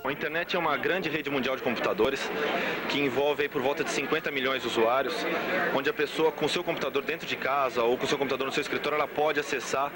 A internet é uma grande rede mundial de computadores que envolve aí por volta de 50 milhões de usuários, onde a pessoa com seu computador dentro de casa ou com seu computador no seu escritório, ela pode acessar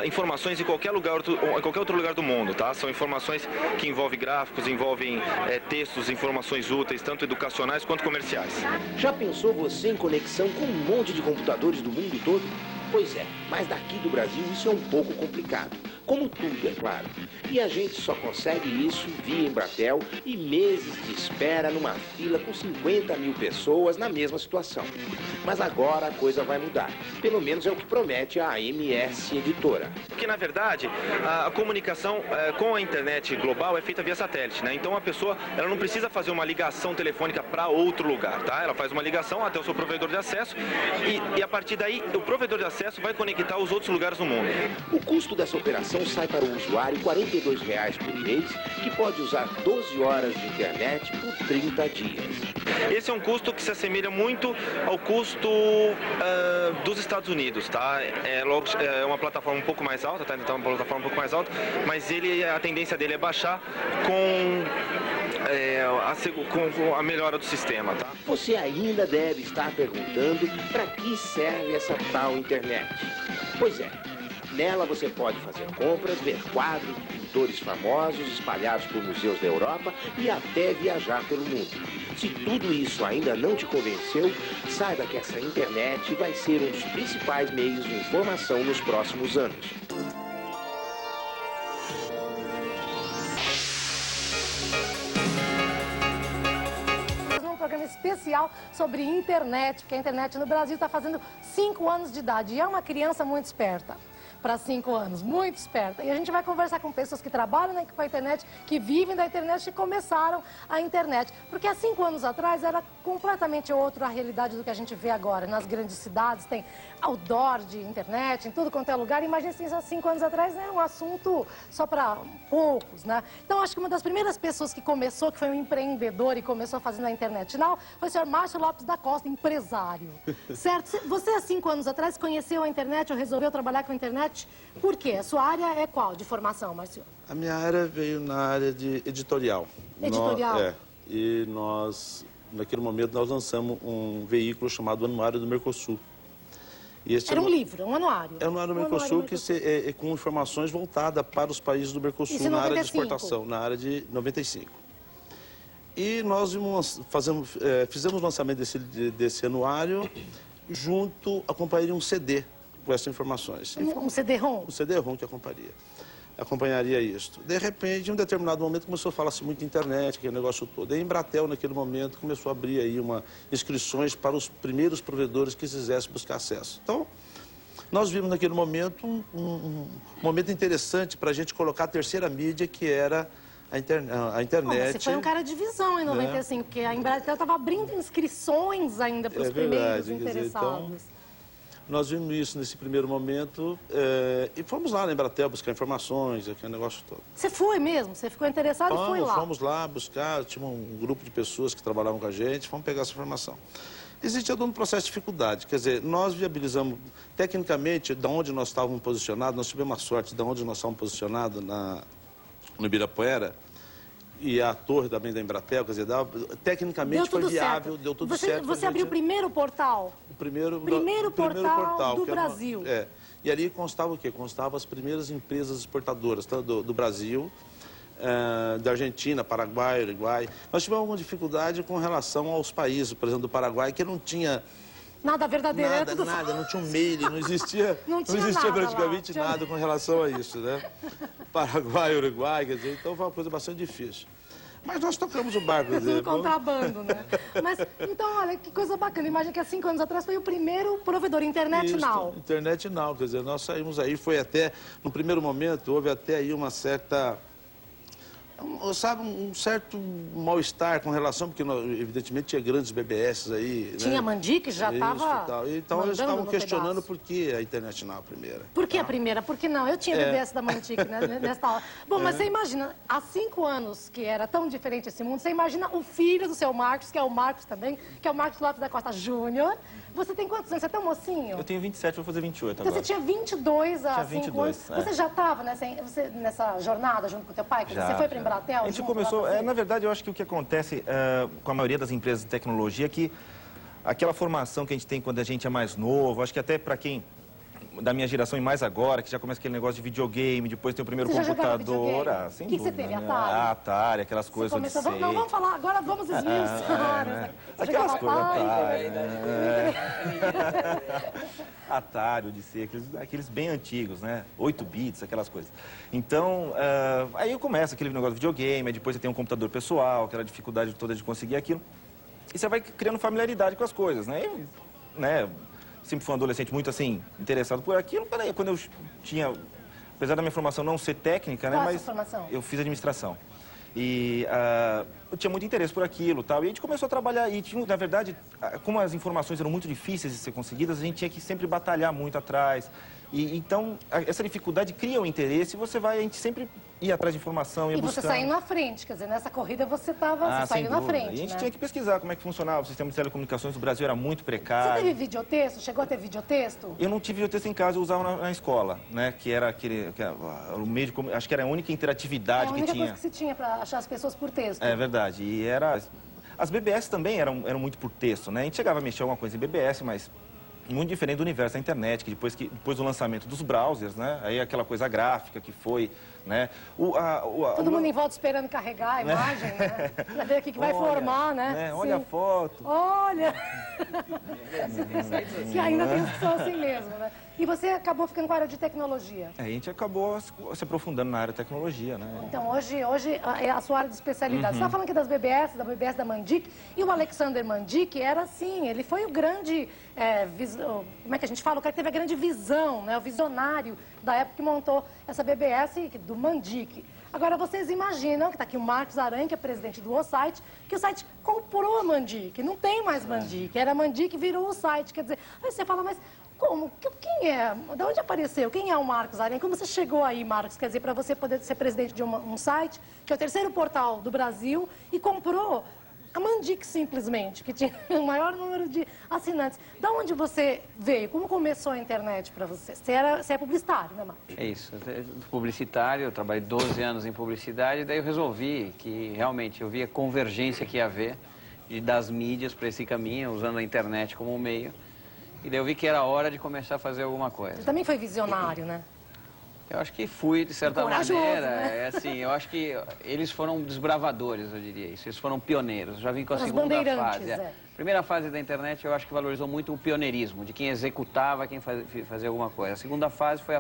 informações em qualquer outro lugar do mundo, tá? São informações que envolvem gráficos, envolvem textos, informações úteis, tanto educacionais quanto comerciais. Já pensou você em conexão com um monte de computadores do mundo todo? Pois é, mas daqui do Brasil isso é um pouco complicado. Como tudo, é claro. E a gente só consegue isso via Embratel e meses de espera numa fila com 50 mil pessoas na mesma situação. Mas agora a coisa vai mudar. Pelo menos é o que promete a AMS Editora. Porque, na verdade, a comunicação com a internet global é feita via satélite, né? Então a pessoa ela não precisa fazer uma ligação telefônica para outro lugar, tá? Ela faz uma ligação até o seu provedor de acesso e a partir daí o provedor de acesso vai conectar os outros lugares do mundo. O custo dessa operação sai para o usuário R$ 42 por mês, que pode usar 12 horas de internet por 30 dias. Esse é um custo que se assemelha muito ao custo dos Estados Unidos, tá? É uma plataforma um pouco mais alta, tá? Então, uma plataforma um pouco mais alta, mas a tendência dele é baixar com a melhora do sistema, tá? Você ainda deve estar perguntando para que serve essa tal internet. Pois é. Nela você pode fazer compras, ver quadros de pintores famosos espalhados por museus da Europa e até viajar pelo mundo. Se tudo isso ainda não te convenceu, saiba que essa internet vai ser um dos principais meios de informação nos próximos anos. Um programa especial sobre internet, porque a internet no Brasil está fazendo 5 anos de idade e é uma criança muito esperta. Para 5 anos, muito esperta. E a gente vai conversar com pessoas que trabalham com a internet, que vivem da internet e começaram a internet. Porque há 5 anos atrás era completamente outra a realidade do que a gente vê agora. Nas grandes cidades tem outdoor de internet, em tudo quanto é lugar. Imagina se há 5 anos atrás era um assunto só para poucos, né? Então acho que uma das primeiras pessoas que começou, que foi um empreendedor e começou fazendo a internet now, foi o senhor Márcio Lopes da Costa, empresário. Certo? Você há 5 anos atrás conheceu a internet ou resolveu trabalhar com a internet? Por quê? A sua área é qual de formação, Márcio? A minha área veio na área de editorial. Editorial? E nós, naquele momento, nós lançamos um veículo chamado Anuário do Mercosul. Era um livro, um anuário? É um anuário do Mercosul, com informações voltadas para os países do Mercosul, na área de exportação, na área de 95. E nós fizemos o lançamento desse anuário junto, acompanharia um CD com essas informações. Um CD-ROM? Um CD-ROM que acompanharia isso. De repente, em um determinado momento, começou a falar-se muito internet, aquele negócio todo. E a Embratel, naquele momento, começou a abrir aí inscrições para os primeiros provedores que quisessem buscar acesso. Então, nós vimos naquele momento um momento interessante para a gente colocar a terceira mídia, que era a internet. Você foi um cara de visão em 95, porque a Embratel estava abrindo inscrições ainda para os primeiros interessados. Nós vimos isso nesse primeiro momento e fomos lá na Embratel buscar informações, aquele negócio todo. Você foi mesmo? Você ficou interessado e foi lá? Fomos lá buscar, tinha um grupo de pessoas que trabalhavam com a gente, fomos pegar essa informação. Existia todo um processo de dificuldade, quer dizer, nós viabilizamos, tecnicamente, de onde nós estávamos posicionados, nós tivemos a sorte de onde nós estávamos posicionados no Ibirapuera, e a torre também da Embratel, quer dizer, tecnicamente foi viável, deu tudo certo. Você abriu o primeiro portal? O primeiro portal do Brasil. E ali constava o quê? Constava as primeiras empresas exportadoras, tanto do Brasil, da Argentina, Paraguai, Uruguai. Nós tivemos alguma dificuldade com relação aos países, por exemplo, do Paraguai, que não tinha... Nada verdadeiro, nada, não tinha um mail, não existia praticamente nada com relação a isso, né? Paraguai, Uruguai, quer dizer, então foi uma coisa bastante difícil. Mas nós tocamos o barco, quer dizer... No contrabando, né? Mas, então, olha, que coisa bacana. Imagina que há 5 anos atrás foi o primeiro provedor, Internet Now. Internet Now, quer dizer, nós saímos aí, foi até, no primeiro momento, houve até aí uma certa... Sabe, um certo mal-estar com relação, porque evidentemente tinha grandes BBS aí. Tinha, né? Mandi, que já estava. Então eles estavam questionando por que a Internet Now a primeira. Por que a primeira? Por que não? Eu tinha BBS da Mantic, né, nessa hora. Bom, mas você imagina, há 5 anos que era tão diferente esse mundo, você imagina o filho do seu Marcos, que é o Marcos também, que é o Marcos Lopes da Costa Júnior, Você tem quantos anos? Você é tão mocinho? Eu tenho 27, vou fazer 28 então, agora. você tinha 22 há Tinha 5 22, anos. Você já estava nessa jornada junto com o teu pai? Já, Você foi para Embratel? A gente começou... na verdade, eu acho que o que acontece com a maioria das empresas de tecnologia é que aquela formação que a gente tem quando a gente é mais novo, acho que até para quem... da minha geração e mais agora, que já começa aquele negócio de videogame, depois tem o primeiro computador. Sem dúvida. O que você teve? Né? Atari? Atari, aquelas coisas começou, Odyssey. não, vamos falar, agora vamos esmiuçar. Aquelas coisas, Atari. Atari, Odyssey, aqueles bem antigos, né? 8 bits, aquelas coisas. Então, aí começa aquele negócio de videogame, aí depois você tem um computador pessoal, aquela dificuldade toda de conseguir aquilo. E você vai criando familiaridade com as coisas, né? Sempre fui um adolescente muito, assim, interessado por aquilo. Quando eu tinha, apesar da minha formação não ser técnica, né? Qual Mas formação? eu fiz administração. E eu tinha muito interesse por aquilo, tal. E a gente começou a trabalhar e, na verdade, como as informações eram muito difíceis de ser conseguidas, a gente tinha que sempre batalhar muito atrás. E então, essa dificuldade cria um interesse e a gente sempre ia atrás de informação, ia buscar. E você saiu na frente, quer dizer, nessa corrida você saiu na frente, A gente né? tinha que pesquisar como é que funcionava. O sistema de telecomunicações do Brasil era muito precário. Você teve videotexto? Chegou a ter videotexto? Eu não tive videotexto em casa, eu usava na escola, né? Que era o meio de, acho que era a única interatividade que tinha. É a única coisa que se tinha para achar as pessoas por texto. É verdade. E as BBS também eram muito por texto, né? A gente chegava a mexer alguma coisa em BBS, mas muito diferente do universo da internet, que depois do lançamento dos browsers, né? Aí aquela coisa gráfica que foi, né? Todo mundo em volta esperando carregar a imagem, né? Pra ver o que vai formar, né? Olha a foto. Olha! E ainda tem os que são assim mesmo, né? E você acabou ficando com a área de tecnologia. A gente acabou se aprofundando na área de tecnologia, né? Então, hoje é a sua área de especialidade. Você está falando aqui das BBS, da BBS da Mandic, e o Alexander Mandic era assim, ele foi o grande, como é que a gente fala? O cara que teve a grande visão, né? O visionário da época que montou essa BBS do Mandic. Agora, vocês imaginam, que está aqui o Marcos Aranha, que é presidente do site, que o site comprou a Mandic, não tem mais Mandic, era Mandic, virou o site. Quer dizer, aí você fala, mas como? Quem é? De onde apareceu? Quem é o Marcos Aranha? Como você chegou aí, Marcos? Quer dizer, para você poder ser presidente de um site, que é o terceiro portal do Brasil, e comprou a Mandic simplesmente, que tinha o maior número de assinantes. Da onde você veio? Como começou a internet para você? Você é publicitário, né, Marcos? É isso, publicitário, eu trabalhei 12 anos em publicidade, daí eu resolvi que realmente eu via a convergência que ia haver das mídias para esse caminho, usando a internet como meio. E daí eu vi que era hora de começar a fazer alguma coisa. Você também foi visionário, né? Eu acho que fui, de certa corajoso, maneira. né? Eu acho que eles foram desbravadores, eu diria isso. Eles foram pioneiros. Eu já vim com a segunda fase. A primeira fase da internet eu acho que valorizou muito o pioneirismo, de quem executava, quem fazia alguma coisa. A segunda fase foi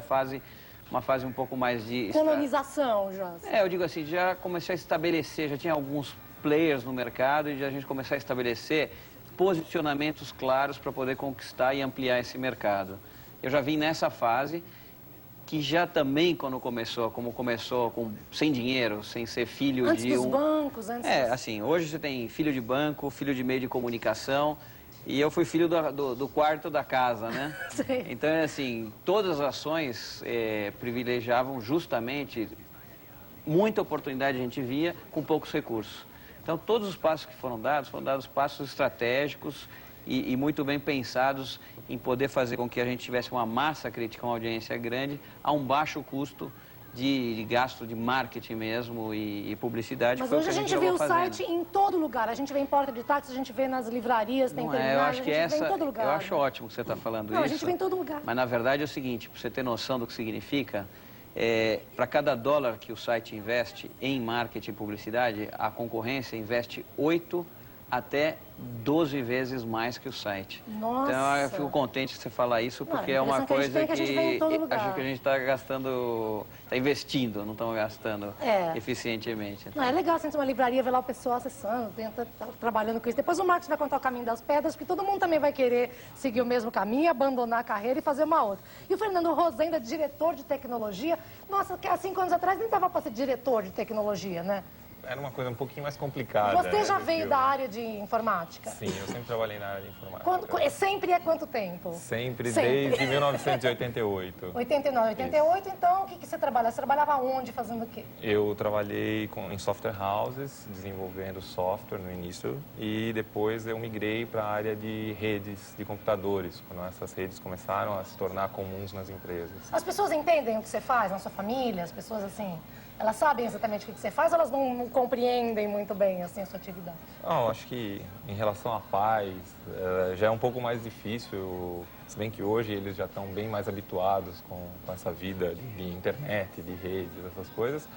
uma fase um pouco mais de... colonização, já. Eu digo assim, já comecei a estabelecer, já tinha alguns players no mercado e já a gente começou a estabelecer posicionamentos claros para poder conquistar e ampliar esse mercado. Eu já vim nessa fase, que já também, quando começou, sem dinheiro, sem ser filho antes de dos bancos, antes assim, hoje você tem filho de banco, filho de meio de comunicação, e eu fui filho do quarto da casa, né? Sim. Então, assim, todas as ações privilegiavam justamente muita oportunidade a gente via com poucos recursos. Então, todos os passos que foram dados passos estratégicos e muito bem pensados em poder fazer com que a gente tivesse uma massa crítica, uma audiência grande, a um baixo custo de gasto de marketing mesmo e publicidade. Mas foi hoje o que a gente vê o fazendo. site em todo lugar. A gente vê em porta de táxi, a gente vê nas livrarias, tem terminais, a gente vê em todo lugar. Eu acho ótimo que você está falando isso. A gente vê em todo lugar. Mas, na verdade, é o seguinte, para você ter noção do que significa, para cada dólar que o site investe em marketing e publicidade, a concorrência investe 8 até 12 vezes mais que o site. Nossa! Então, eu fico contente de você falar isso, porque é uma coisa que a gente vê em todo lugar. acho que a gente está gastando, está investindo, não estamos gastando eficientemente. Não, é legal você ter uma livraria, ver lá o pessoal acessando, trabalhando com isso. Depois o Marcos vai contar o caminho das pedras, porque todo mundo também vai querer seguir o mesmo caminho, abandonar a carreira e fazer uma outra. E o Fernando Rosenda, diretor de tecnologia, nossa, que há 5 anos atrás nem dava para ser diretor de tecnologia, né? era uma coisa um pouquinho mais complicada. Você já do veio que da área de informática? Sim, eu sempre trabalhei na área de informática. Sempre há quanto tempo? Sempre, Sempre. desde 1988. 89, 88, então o que você trabalha? Você trabalhava onde, fazendo o quê? Eu trabalhei em software houses, desenvolvendo software no início, e depois eu migrei para a área de redes de computadores, quando essas redes começaram a se tornar comuns nas empresas. As pessoas entendem o que você faz na sua família? As pessoas, assim, elas sabem exatamente o que você faz ou elas não compreendem muito bem, assim, a sua atividade? Não, acho que em relação à paz, já é um pouco mais difícil, se bem que hoje eles já estão bem mais habituados com essa vida de internet, de redes, essas coisas.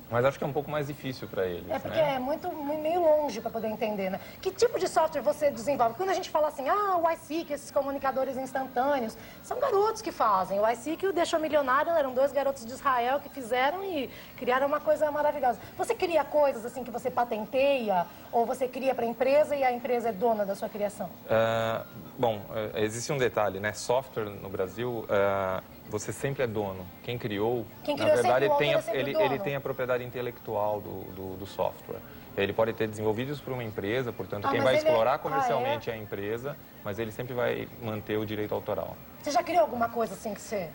Mas acho que é um pouco mais difícil para eles. É porque né? é meio longe para poder entender, né? Que tipo de software você desenvolve? Quando a gente fala assim, o iSeek, esses comunicadores instantâneos, são garotos que fazem. O iSeek o deixou milionário, eram 2 garotos de Israel que fizeram e criaram uma coisa maravilhosa. Você cria coisas assim que você patenteia ou você cria para a empresa e a empresa é dona da sua criação? Bom, existe um detalhe, né? Software no Brasil, você sempre é dono. Quem criou na verdade, ele tem a propriedade intelectual do software. Ele pode ter desenvolvido isso para uma empresa, portanto, quem vai explorar comercialmente é a empresa, mas ele sempre vai manter o direito autoral. Você já criou alguma coisa assim que você...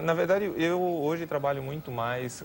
Na verdade, eu hoje trabalho muito mais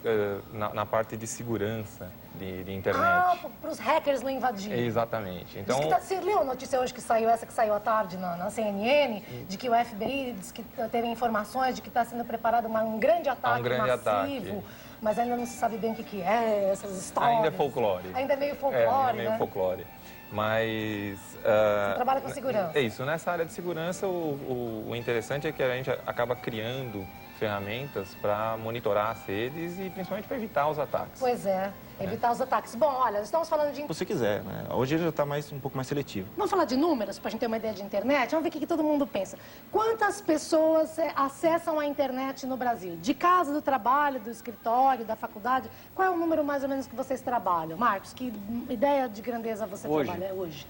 na parte de segurança de internet. Para os hackers não invadirem. Exatamente. Então, você leu a notícia hoje que saiu à tarde na CNN, de que o FBI diz que teve informações de que está sendo preparado um grande ataque massivo, mas ainda não se sabe bem o que é, essas histórias. Ainda é folclore. Ainda é meio folclore, meio folclore. Mas... Você trabalha com segurança. É isso. Nessa área de segurança, o interessante é que a gente acaba criando ferramentas para monitorar as redes e principalmente para evitar os ataques. Pois é, evitar os ataques. Bom, olha, estamos falando de... Se você quiser, né? Hoje ele já está um pouco mais seletivo. Vamos falar de números, para a gente ter uma ideia de internet? Vamos ver o que todo mundo pensa. Quantas pessoas acessam a internet no Brasil? De casa, do trabalho, do escritório, da faculdade? Qual é o número mais ou menos que vocês trabalham? Marcos, que ideia de grandeza você trabalha hoje?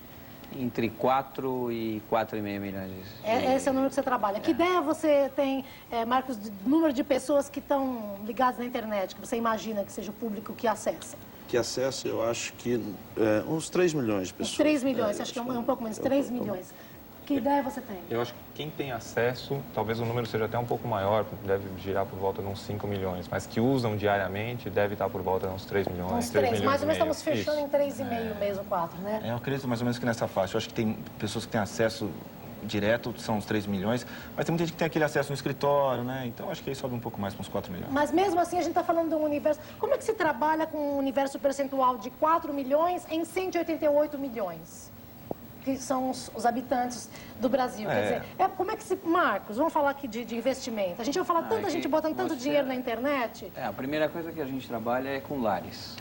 Entre 4 e 4,5 milhões. Esse é o número que você trabalha. Que ideia você tem, Marcos, do número de pessoas que estão ligadas na internet, que você imagina que seja o público que acessa? Que acessa, eu acho que uns 3 milhões de pessoas. Uns 3 milhões, você acha que é um pouco menos? 3 milhões. Que ideia você tem? Eu acho que quem tem acesso, talvez o número seja até um pouco maior, deve girar por volta de uns 5 milhões, mas que usam diariamente deve estar por volta de uns 3 milhões, uns 3 milhões mais ou menos e estamos fechando em 3,5 mesmo, 4, né? Eu acredito mais ou menos que nessa faixa. Eu acho que tem pessoas que têm acesso direto, são uns 3 milhões, mas tem muita gente que tem aquele acesso no escritório, né? Então acho que aí sobe um pouco mais para uns 4 milhões. Mas mesmo assim a gente está falando de um universo... Como é que se trabalha com um universo percentual de 4 milhões em 188 milhões? Que são os habitantes do Brasil. Quer dizer, como é que se... Marcos, vamos falar aqui de investimento. A gente vai falar tanta gente botando tanto dinheiro na internet. A primeira coisa que a gente trabalha é com lares.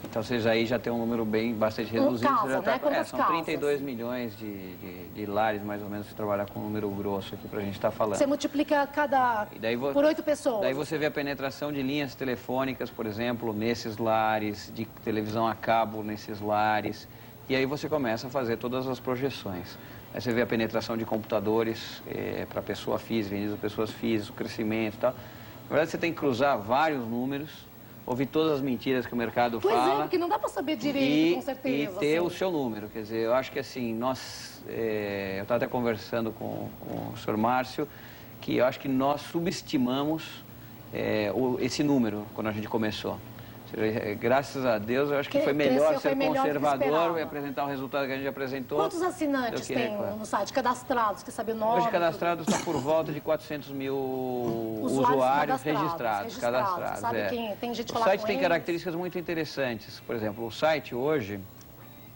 Então, vocês aí já tem um número bastante reduzido. Casa, né? São 32 milhões de lares, mais ou menos, que trabalham com um número grosso aqui para a gente estar falando. Você multiplica por 8 pessoas. Daí você vê a penetração de linhas telefônicas, por exemplo, nesses lares, de televisão a cabo nesses lares. E aí você começa a fazer todas as projeções. Aí você vê a penetração de computadores para pessoa física, vendidos a pessoas físicas, o crescimento e tal. Na verdade, você tem que cruzar vários números, ouvir todas as mentiras que o mercado fala. Pois é, porque não dá para saber direito, com certeza. E ter o seu número. Quer dizer, eu acho que assim, eu estava até conversando com o senhor Márcio, que eu acho que nós subestimamos esse número quando a gente começou. Graças a Deus, eu acho que foi melhor ser conservador e apresentar o resultado que a gente apresentou. Quantos assinantes tem no site? Cadastrados, quer saber o nome? Hoje cadastrados está por volta de 400 mil usuários registrados. Cadastrados. Tem gente o site tem características muito interessantes. Por exemplo, o site hoje,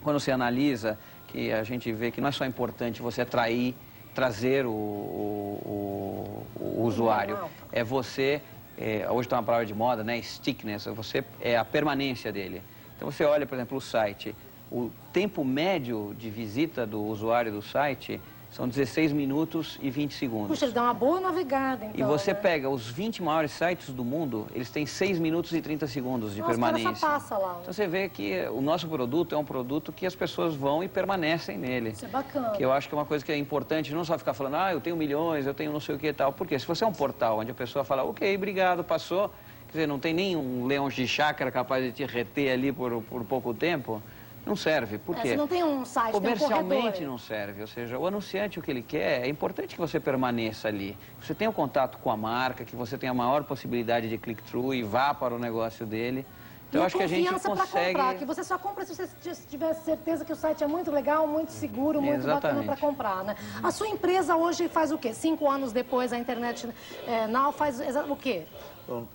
quando você analisa, que a gente vê que não é só importante você trazer o usuário, é você... hoje está uma palavra de moda, né? Stickiness, é a permanência dele. Então você olha, por exemplo, o site, o tempo médio de visita do usuário do site são 16 minutos e 20 segundos. Puxa, ele dá uma boa navegada, então. E você pega os 20 maiores sites do mundo, eles têm 6 minutos e 30 segundos de permanência. Só passa lá. Então você vê que o nosso produto é um produto que as pessoas vão e permanecem nele. Isso é bacana. Que eu acho que é uma coisa que é importante, não só ficar falando, eu tenho milhões, eu tenho não sei o que e tal. Porque se você é um portal onde a pessoa fala, ok, obrigado, passou, quer dizer, não tem nenhum leão de chácara capaz de te reter ali por pouco tempo, não serve. Por quê? Você não tem um site, comercialmente não serve, ou seja, o anunciante, o que ele quer, é importante que você permaneça ali, que você tenha um contato com a marca, que você tenha a maior possibilidade de click-through e vá para o negócio dele. Então, acho que a gente consegue... comprar, que você só compra se você tiver certeza que o site é muito legal, muito seguro, muito bacana para comprar, né? A sua empresa hoje faz o quê? 5 anos depois, a Internet Now faz o quê? Bom,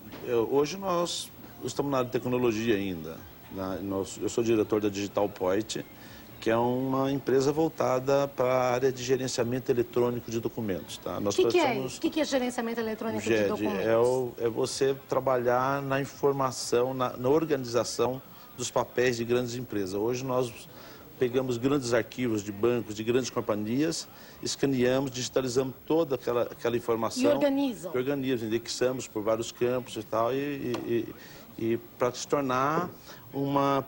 hoje nós estamos na área de tecnologia ainda. Eu sou diretor da Digital Point, que é uma empresa voltada para a área de gerenciamento eletrônico de documentos. Tá? O que é gerenciamento eletrônico de documentos? É você trabalhar na informação, na organização dos papéis de grandes empresas. Hoje nós pegamos grandes arquivos de bancos, de grandes companhias, escaneamos, digitalizamos toda aquela informação. E organizam. Indexamos por vários campos e tal, e para se tornar uma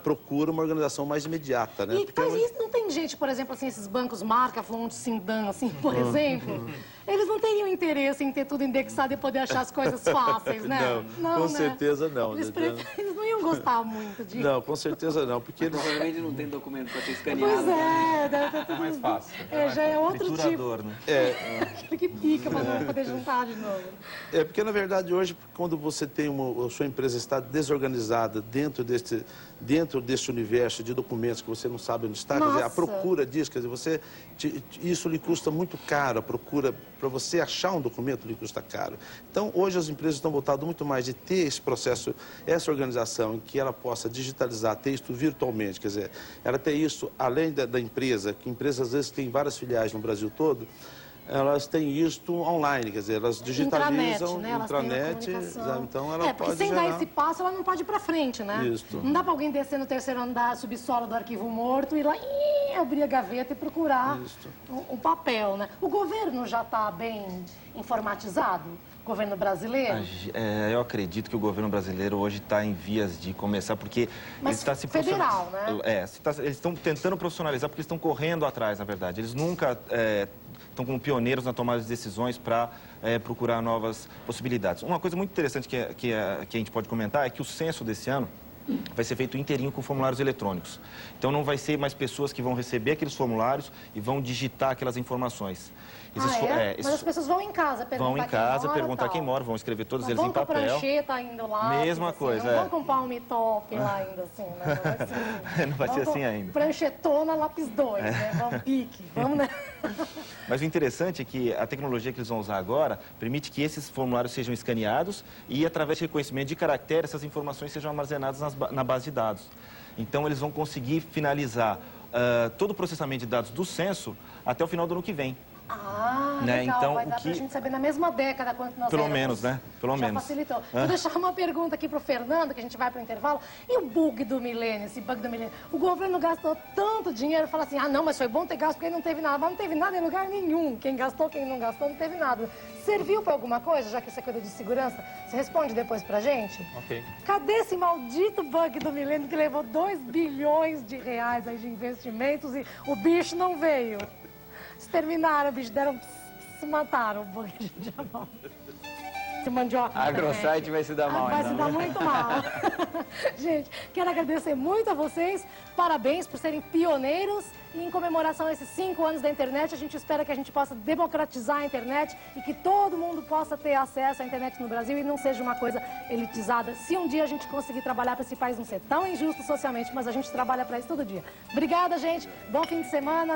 organização mais imediata, né? E não tem gente, por exemplo, assim, esses bancos marca, Flon, Sindan, assim, por exemplo, eles não teriam interesse em ter tudo indexado e poder achar as coisas fáceis, né? Não, com certeza não. Eles não iam gostar muito disso. Não, com certeza não, porque eles... Provavelmente não tem documento para ser escaneado. Pois é, deve ter É mais fácil. Já é outro tipo. Né? Aquele que pica para não poder juntar de novo. Porque, na verdade, hoje, quando você tem a sua empresa está desorganizada dentro desse universo de documentos que você não sabe onde está, quer dizer, a procura disso, quer dizer, isso lhe custa muito caro, a procura, para você achar um documento lhe custa caro. Então, hoje as empresas estão voltadas muito mais de ter esse processo, essa organização em que ela possa digitalizar, ter isso virtualmente, quer dizer, ela ter isso além da empresa, que empresas às vezes têm várias filiais no Brasil todo, elas têm isto online, quer dizer, elas digitalizam, intranet, então ela pode porque sem dar esse passo, ela não pode ir para frente, né? Isso. Não dá para alguém descer no terceiro andar, subsolo do arquivo morto, ir lá, abrir a gaveta e procurar um papel, né? O governo já está bem informatizado? O governo brasileiro? Eu acredito que o governo brasileiro hoje está em vias de começar, porque ele está se federal, né? Eles estão tentando profissionalizar, porque eles estão correndo atrás, na verdade. Eles nunca... estão como pioneiros na tomada de decisões para procurar novas possibilidades. Uma coisa muito interessante que a gente pode comentar é que o censo desse ano vai ser feito inteirinho com formulários eletrônicos. Então não vai ser mais pessoas que vão receber aqueles formulários e vão digitar aquelas informações. Mas as pessoas vão em casa perguntar quem mora, vão escrever todos eles em papel. Vão com prancheta indo lá. Mesma coisa, Não vão com palm top lá ainda assim, né? Não vai ser assim ainda. Pranchetona, lápis 2, né? Vamos pique, vamos, né? Mas o interessante é que a tecnologia que eles vão usar agora permite que esses formulários sejam escaneados e, através de reconhecimento de caractere, essas informações sejam armazenadas na base de dados. Então, eles vão conseguir finalizar todo o processamento de dados do censo até o final do ano que vem. Legal, então, vai dar pra gente saber na mesma década quanto nós Pelo menos, né? Pelo menos. Facilitou. Vou deixar uma pergunta aqui pro Fernando, que a gente vai pro intervalo. E o bug do milênio, esse bug do milênio? O governo gastou tanto dinheiro, fala assim, não, mas foi bom ter gasto porque não teve nada. Mas não teve nada em lugar nenhum. Quem gastou, quem não gastou, não teve nada. Serviu pra alguma coisa, já que você cuida de segurança? Você responde depois pra gente? Ok. Cadê esse maldito bug do milênio que levou 2 bilhões de reais aí de investimentos e o bicho não veio? Se terminaram, bicho, se mataram o bug de diamante. Se mandioca. A AgroSite vai se dar mal, vai se dar muito mal. Gente, quero agradecer muito a vocês. Parabéns por serem pioneiros. E em comemoração a esses 5 anos da internet, a gente espera que a gente possa democratizar a internet e que todo mundo possa ter acesso à internet no Brasil e não seja uma coisa elitizada. Se um dia a gente conseguir trabalhar para esse país não ser tão injusto socialmente, mas a gente trabalha para isso todo dia. Obrigada, gente. Bom fim de semana.